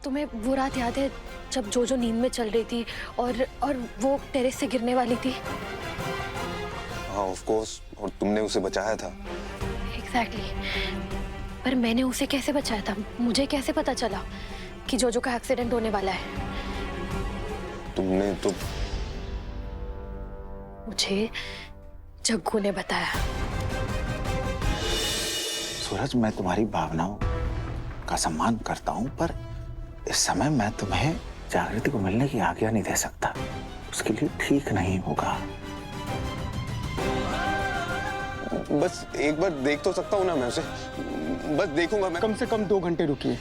तुम्हें वो रात याद है जब जोजो नींद में चल रही थी और वो टेरेस से गिरने वाली थी? हाँ ऑफ कोर्स, और तुमने उसे बचाया था। एग्जैक्टली। पर मैंने उसे कैसे बचाया था? मुझे कैसे पता चला कि जोजो का एक्सीडेंट होने वाला है? तुमने तो मुझे जग्गू ने बताया। सूरज, मैं तुम्हारी भावनाओं का सम्मान करता हूं, पर इस समय मैं तुम्हें जागृति को मिलने की आज्ञा नहीं दे सकता। उसके लिए ठीक नहीं होगा। बस एक बार देख तो सकता हूँ ना मैं उसे, बस देखूंगा मैं। कम से कम 2 घंटे रुकिए।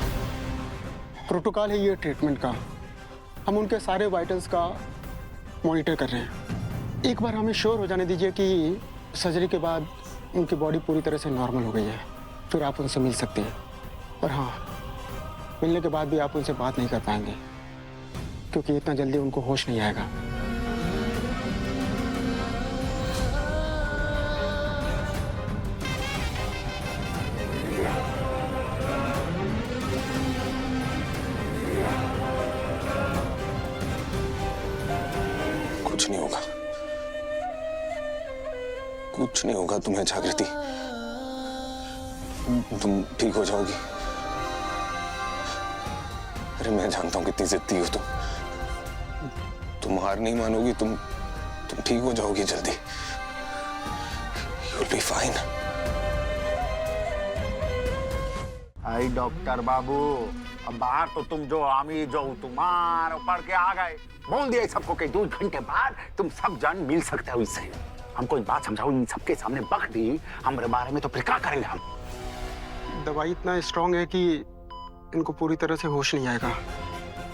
प्रोटोकॉल है ये ट्रीटमेंट का। हम उनके सारे वाइटल्स का मॉनिटर कर रहे हैं। एक बार हमें श्योर हो जाने दीजिए कि सर्जरी के बाद उनकी बॉडी पूरी तरह से नॉर्मल हो गई है, फिर आप उनसे मिल सकते हैं। और हाँ, मिलने के बाद भी आप उनसे बात नहीं कर पाएंगे, क्योंकि इतना जल्दी उनको होश नहीं आएगा। कुछ नहीं होगा, कुछ नहीं होगा तुम्हें जागृति, तुम ठीक हो जाओगी। अरे मैं जानता हूं कितनी जिद्दी हो तुम हार नहीं मानोगी, तुम ठीक हो जाओगी जल्दी। You'll be fine। आई डॉक्टर बाबू, अब बाहर तो तुम जो आमी जो तुम्हार पढ़ के आ गए, बोल दिया सबको कि 2 घंटे बाद तुम सब जन मिल सकते हो इससे। हमको एक बात समझाओ, इन सबके सामने बक दी हमारे बारे में, तो फिर क्या करेंगे हम? दवाई इतना स्ट्रांग है कि इनको पूरी तरह से होश नहीं आएगा,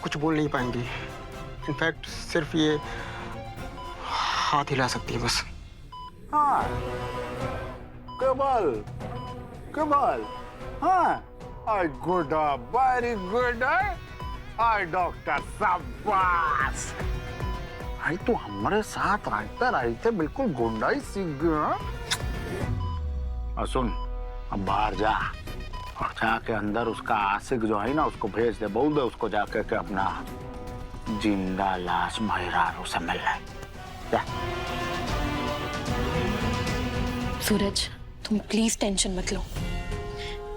कुछ बोल नहीं पाएंगी। इनफैक्ट सिर्फ ये हाथ हिला सकती है बस। हाँ, केवल केवल, हाँ, आई गुड, वेरी गुड, आई डॉक्टर शाबाश। भाई तू हमारे साथ रहते बिल्कुल गुंडाई सीख गया। और सुन, अब बाहर जा और जाके अंदर उसका आशिक जो है ना, उसको भेज दे, बोल दे उसको जाके के अपना जिंदा लाश महिरार से मिल रहा है। सूरज, तुम प्लीज टेंशन मत लो।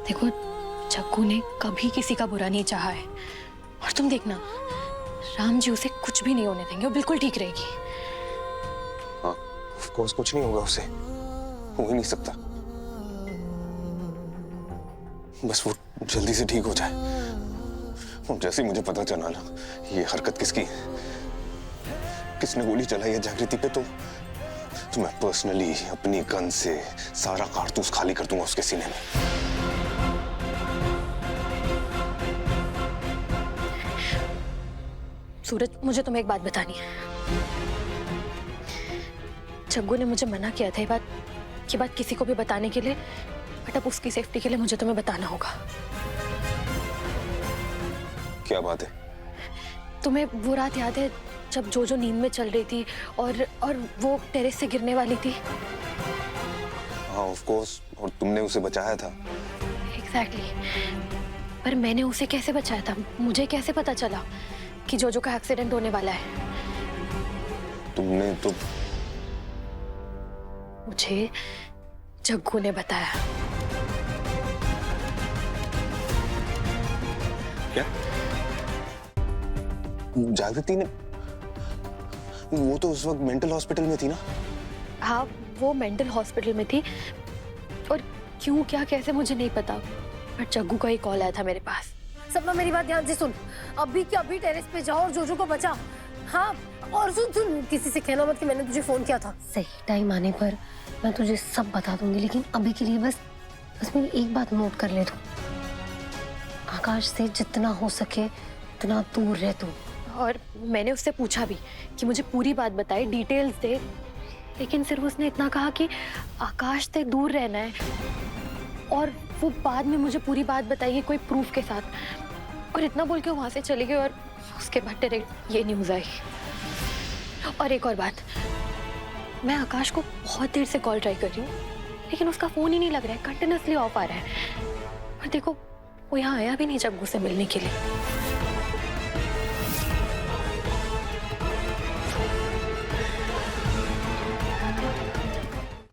देखो, जग्गू ने कभी किसी का बुरा नहीं चाहा है, और तुम देखना राम जी उसे कुछ भी नहीं होने देंगे, वो बिल्कुल ठीक रहेगी। हाँ ऑफ कोर्स, कुछ नहीं होगा उसे, हो ही नहीं सकता। बस वो जल्दी से ठीक हो जाए। और जैसे ही मुझे पता चला ना ये हरकत किसकी है, किसने गोली चलाई है जागृति पे, तो मैं पर्सनली अपनी गन से सारा कारतूस खाली कर दूंगा उसके सीने में। सूरज, मुझे तुम्हें एक बात बतानी है। जग्गू ने मुझे मना किया था ये बात किसी को भी बताने के लिए, बट अब उसकी सेफ्टी के लिए मुझे तुम्हें बताना होगा। क्या बात है? तुम्हें वो रात याद है जब जोजो नींद में चल रही थी और वो टेरेस से गिरने वाली थी? हाँ ऑफ कोर्स, और तुमने उसे बचाया था। एग्जैक्टली। पर मैंने उसे कैसे बचाया था? मुझे कैसे पता चला कि जोजो का एक्सीडेंट होने वाला है? तुमने तो मुझे जग्गू ने बताया। क्या? जागृति ने? वो तो उस वक्त मेंटल हॉस्पिटल में थी ना? हाँ, वो मेंटल हॉस्पिटल में थी, और क्यों क्या कैसे मुझे नहीं पता, बट जग्गू का ही कॉल आया था मेरे पास। सपना, मेरी बात ध्यान से सुन। अभी के अभी टेरेस पे जाओ और जोजो को बचा। हाँ, और सुन, किसी से कहना मत कि मैंने तुझे फोन किया था। सही टाइम आने पर मैं तुझे सब बता दूंगी, लेकिन अभी के लिए बस मेरी एक बात नोट कर ले तू। आकाश से जितना हो सके उतना दूर रह तू। और मैंने उससे पूछा भी कि मुझे पूरी बात बताए, डिटेल्स दे, लेकिन सिर्फ उसने इतना कहा कि आकाश से दूर रहना है, और वो बाद में मुझे पूरी बात बताइए कोई प्रूफ के साथ, और इतना बोल के वहां से चली गई। और उसके बाद डायरेक्ट ये न्यूज आई। और एक और बात, मैं आकाश को बहुत देर से कॉल ट्राई कर रही हूँ, लेकिन उसका फोन ही नहीं लग रहा है, कंटिन्यूअसली ऑफ आ रहा है। और देखो, वो यहाँ आया भी नहीं जग्गू से मिलने के लिए।